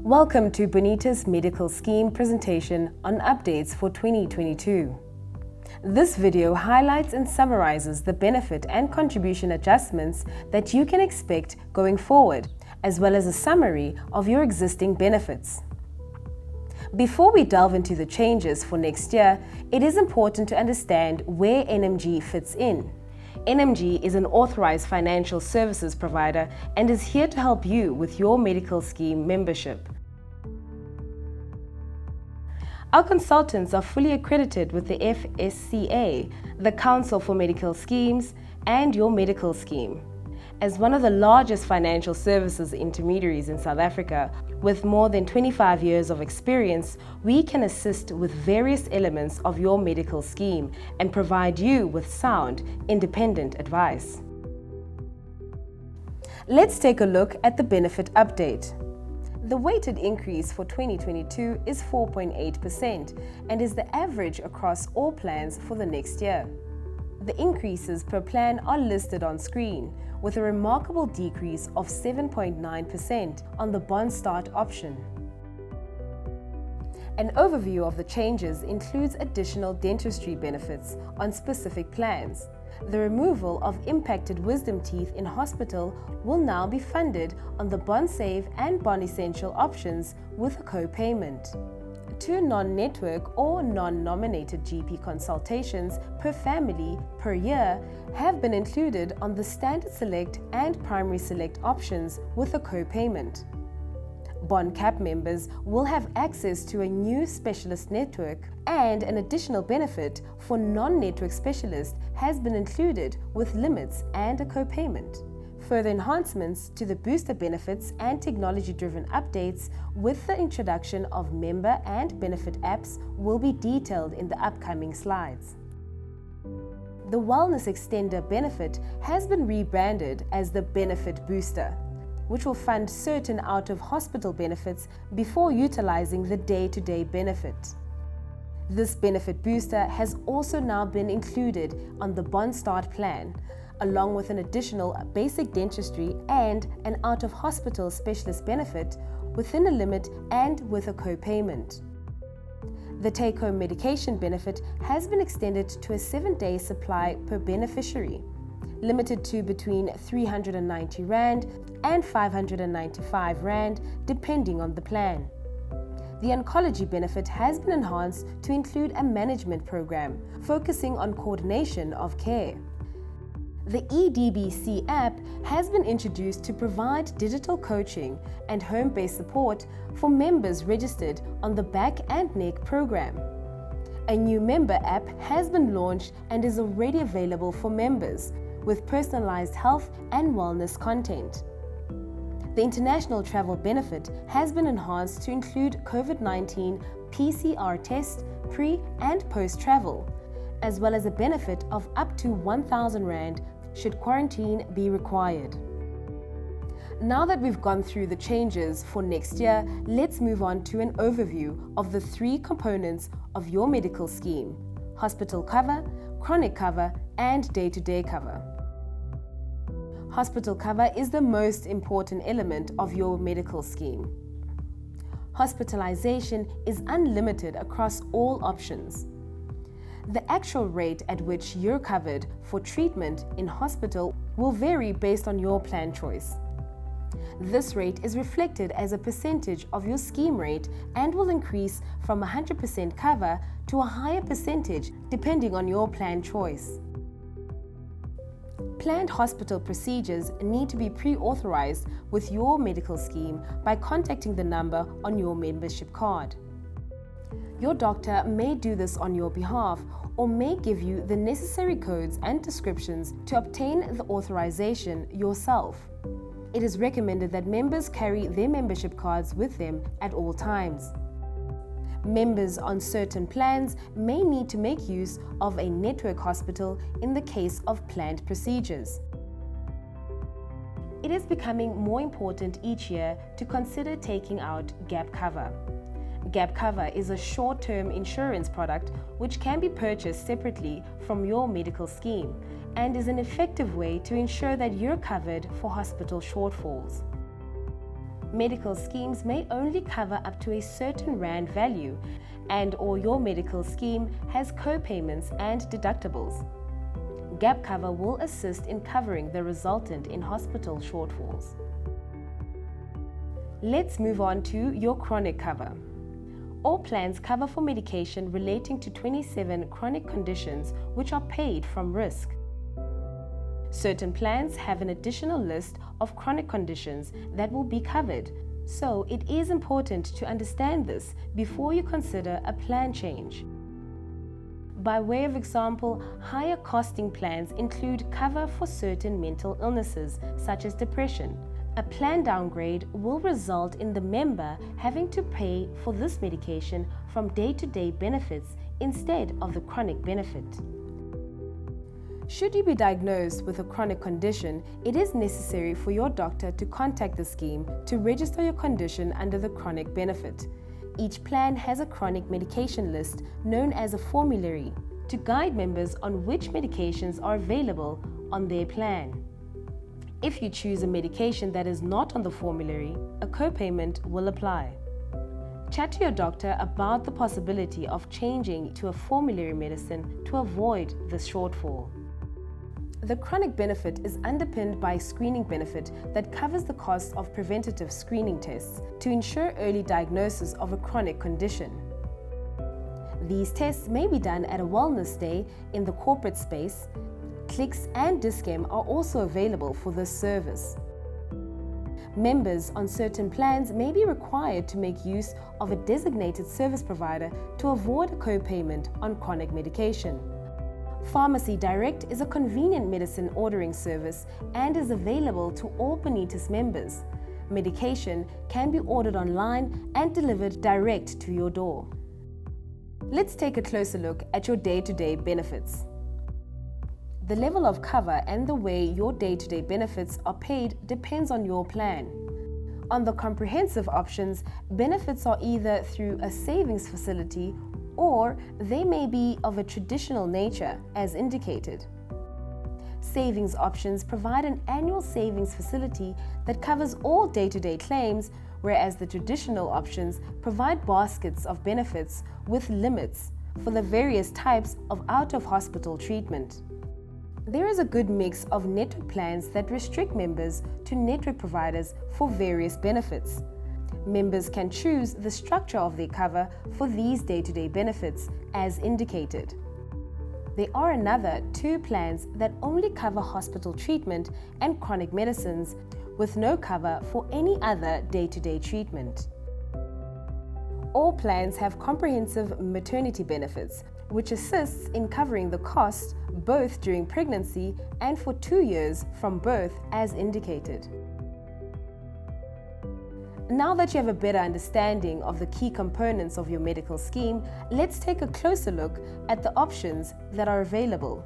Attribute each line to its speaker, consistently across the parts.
Speaker 1: Welcome to Bonitas Medical Scheme presentation on updates for 2022. This video highlights and summarizes the benefit and contribution adjustments that you can expect going forward, as well as a summary of your existing benefits. Before we delve into the changes for next year, it is important to understand where NMG fits in. NMG is an authorized financial services provider and is here to help you with your medical scheme membership. Our consultants are fully accredited with the FSCA, the Council for Medical Schemes, and your medical scheme. As one of the largest financial services intermediaries in South Africa, with more than 25 years of experience, we can assist with various elements of your medical scheme and provide you with sound, independent advice. Let's take a look at the benefit update. The weighted increase for 2022 is 4.8% and is the average across all plans for the next year. The increases per plan are listed on screen, with a remarkable decrease of 7.9% on the bond start option. An overview of the changes includes additional dentistry benefits on specific plans. The removal of impacted wisdom teeth in hospital will now be funded on the Bond Save and Bond Essential options with a co-payment. 2 non-network or non-nominated GP consultations per family per year have been included on the Standard Select and Primary Select options with a co-payment. Bond Cap members will have access to a new specialist network, and an additional benefit for non-network specialists has been included with limits and a co-payment. Further enhancements to the booster benefits and technology-driven updates with the introduction of member and benefit apps will be detailed in the upcoming slides. The Wellness Extender benefit has been rebranded as the Benefit Booster, which will fund certain out-of-hospital benefits before utilizing the Daytoday benefit. This benefit booster has also now been included on the Bond Start plan, along with an additional basic dentistry and an out-of-hospital specialist benefit within a limit and with a co-payment. The take-home medication benefit has been extended to a 7-day supply per beneficiary, limited to between 390 Rand and 595 Rand, depending on the plan. The oncology benefit has been enhanced to include a management program focusing on coordination of care. The eDBC app has been introduced to provide digital coaching and home-based support for members registered on the Back and Neck program. A new member app has been launched and is already available for members, with personalized health and wellness content. The international travel benefit has been enhanced to include COVID-19 PCR test pre- and post-travel, as well as a benefit of up to 1,000 Rand should quarantine be required. Now that we've gone through the changes for next year, let's move on to an overview of the 3 components of your medical scheme: hospital cover, chronic cover, and day-to-day cover. Hospital cover is the most important element of your medical scheme. Hospitalization is unlimited across all options. The actual rate at which you're covered for treatment in hospital will vary based on your plan choice. This rate is reflected as a percentage of your scheme rate and will increase from 100% cover to a higher percentage depending on your plan choice. Planned hospital procedures need to be pre-authorized with your medical scheme by contacting the number on your membership card. Your doctor may do this on your behalf or may give you the necessary codes and descriptions to obtain the authorization yourself. It is recommended that members carry their membership cards with them at all times. Members on certain plans may need to make use of a network hospital in the case of planned procedures. It is becoming more important each year to consider taking out gap cover. Gap cover is a short-term insurance product which can be purchased separately from your medical scheme and is an effective way to ensure that you're covered for hospital shortfalls. Medical schemes may only cover up to a certain rand value, and/or your medical scheme has co-payments and deductibles. Gap cover will assist in covering the resultant in hospital shortfalls. Let's move on to your chronic cover. All plans cover for medication relating to 27 chronic conditions which are paid from risk. Certain plans have an additional list of chronic conditions that will be covered, so it is important to understand this before you consider a plan change. By way of example, higher costing plans include cover for certain mental illnesses such as depression. A plan downgrade will result in the member having to pay for this medication from day-to-day benefits instead of the chronic benefit. Should you be diagnosed with a chronic condition, it is necessary for your doctor to contact the scheme to register your condition under the chronic benefit. Each plan has a chronic medication list known as a formulary to guide members on which medications are available on their plan. If you choose a medication that is not on the formulary, a co-payment will apply. Chat to your doctor about the possibility of changing to a formulary medicine to avoid this shortfall. The chronic benefit is underpinned by a screening benefit that covers the cost of preventative screening tests to ensure early diagnosis of a chronic condition. These tests may be done at a wellness day in the corporate space. Clicks and Dischem are also available for this service. Members on certain plans may be required to make use of a designated service provider to avoid a co-payment on chronic medication. Pharmacy Direct is a convenient medicine ordering service and is available to all Bonitas members. Medication can be ordered online and delivered direct to your door. Let's take a closer look at your day-to-day benefits. The level of cover and the way your day-to-day benefits are paid depends on your plan. On the comprehensive options, benefits are either through a savings facility or they may be of a traditional nature, as indicated. Savings options provide an annual savings facility that covers all day-to-day claims, whereas the traditional options provide baskets of benefits with limits for the various types of out-of-hospital treatment. There is a good mix of network plans that restrict members to network providers for various benefits. Members can choose the structure of their cover for these day-to-day benefits as indicated. There are another 2 plans that only cover hospital treatment and chronic medicines with no cover for any other day-to-day treatment. All plans have comprehensive maternity benefits, which assists in covering the cost both during pregnancy and for 2 years from birth as indicated. Now that you have a better understanding of the key components of your medical scheme, let's take a closer look at the options that are available.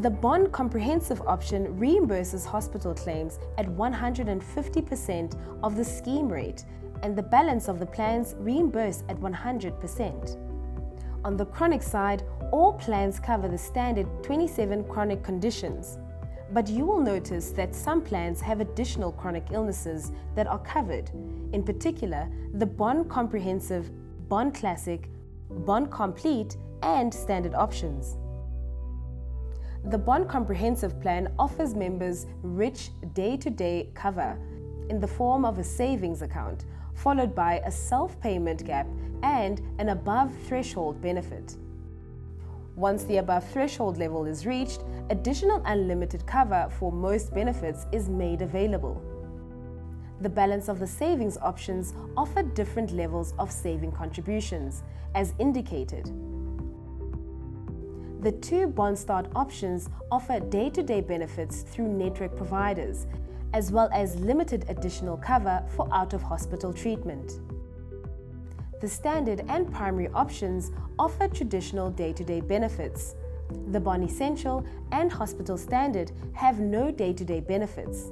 Speaker 1: The bond comprehensive option reimburses hospital claims at 150% of the scheme rate, and the balance of the plans reimbursed at 100%. On the chronic side, all plans cover the standard 27 chronic conditions. But you will notice that some plans have additional chronic illnesses that are covered, in particular the Bond Comprehensive, Bond Classic, Bond Complete, and Standard options. The Bond Comprehensive plan offers members rich day-to-day cover in the form of a savings account, followed by a self-payment gap and an above-threshold benefit. Once the above threshold level is reached, additional unlimited cover for most benefits is made available. The balance of the savings options offer different levels of saving contributions, as indicated. The 2 Bond Start options offer day-to-day benefits through network providers, as well as limited additional cover for out-of-hospital treatment. The standard and primary options offer traditional day-to-day benefits. The Bond Essential and Hospital Standard have no day-to-day benefits.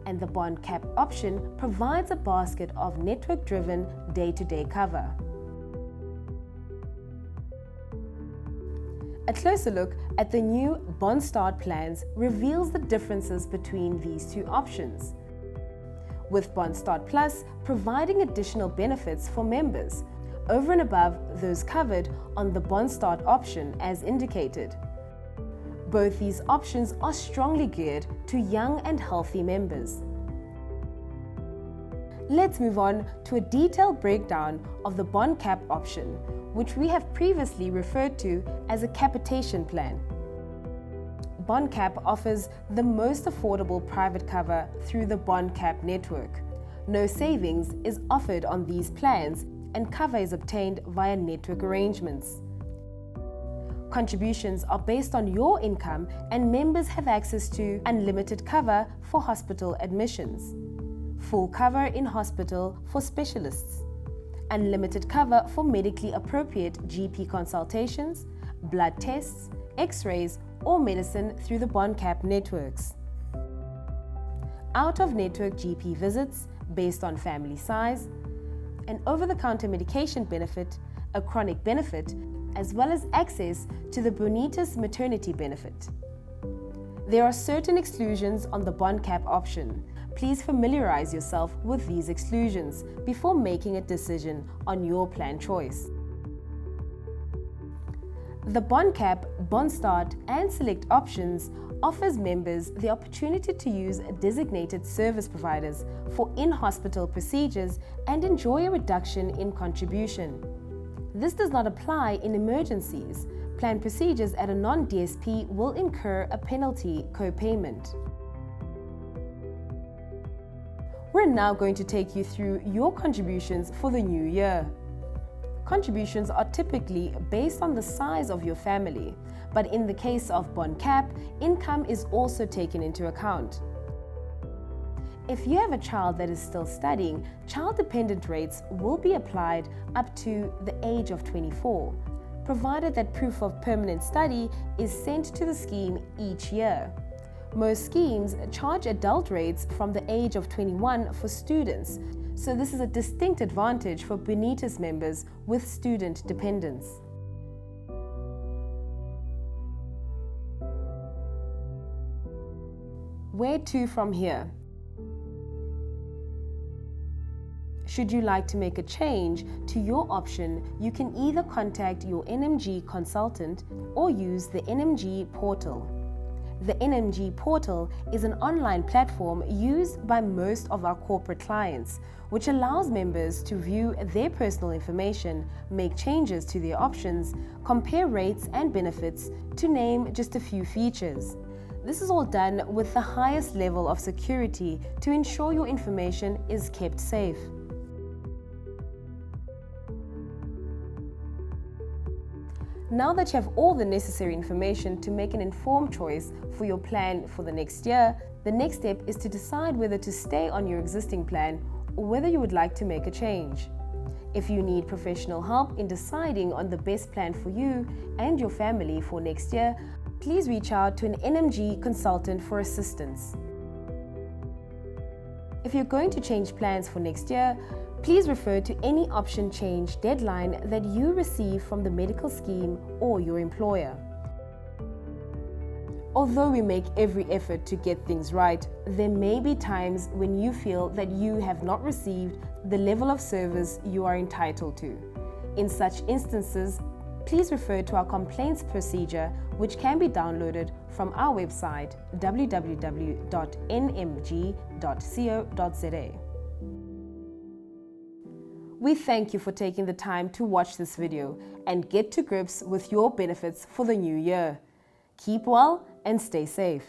Speaker 1: And the Bond Cap option provides a basket of network-driven day-to-day cover. A closer look at the new Bond Start plans reveals the differences between these 2 options. with BondStart Plus providing additional benefits for members, over and above those covered on the BondStart option as indicated. Both these options are strongly geared to young and healthy members. Let's move on to a detailed breakdown of the bond cap option, which we have previously referred to as a capitation plan. Bond cap offers the most affordable private cover through the bond cap network. No savings is offered on these plans and cover is obtained via network arrangements. Contributions are based on your income and members have access to unlimited cover for hospital admissions, full cover in hospital for specialists, unlimited cover for medically appropriate GP consultations, blood tests, X-rays, or medicine through the bond cap networks. Out-of-network GP visits based on family size, an over-the-counter medication benefit, a chronic benefit, as well as access to the Bonitas Maternity benefit. There are certain exclusions on the bond cap option. Please familiarize yourself with these exclusions before making a decision on your plan choice. The bond cap, BondStart, and Select options offers members the opportunity to use designated service providers for in-hospital procedures and enjoy a reduction in contribution. This does not apply in emergencies. Planned procedures at a non-DSP will incur a penalty co-payment. We're now going to take you through your contributions for the new year. Contributions are typically based on the size of your family, but in the case of bond cap, income is also taken into account. If you have a child that is still studying, child-dependent rates will be applied up to the age of 24, provided that proof of permanent study is sent to the scheme each year. Most schemes charge adult rates from the age of 21 for students, so this is a distinct advantage for Bonitas members with student dependents. Where to from here? Should you like to make a change to your option, you can either contact your NMG consultant or use the NMG portal. The NMG portal is an online platform used by most of our corporate clients, which allows members to view their personal information, make changes to their options, compare rates and benefits, to name just a few features. This is all done with the highest level of security to ensure your information is kept safe. Now that you have all the necessary information to make an informed choice for your plan for the next year, the next step is to decide whether to stay on your existing plan or whether you would like to make a change. If you need professional help in deciding on the best plan for you and your family for next year, please reach out to an NMG consultant for assistance. If you're going to change plans for next year, please refer to any option change deadline that you receive from the medical scheme or your employer. Although we make every effort to get things right, there may be times when you feel that you have not received the level of service you are entitled to. In such instances, please refer to our complaints procedure, which can be downloaded from our website www.nmg.co.za. We thank you for taking the time to watch this video and get to grips with your benefits for the new year. Keep well and stay safe.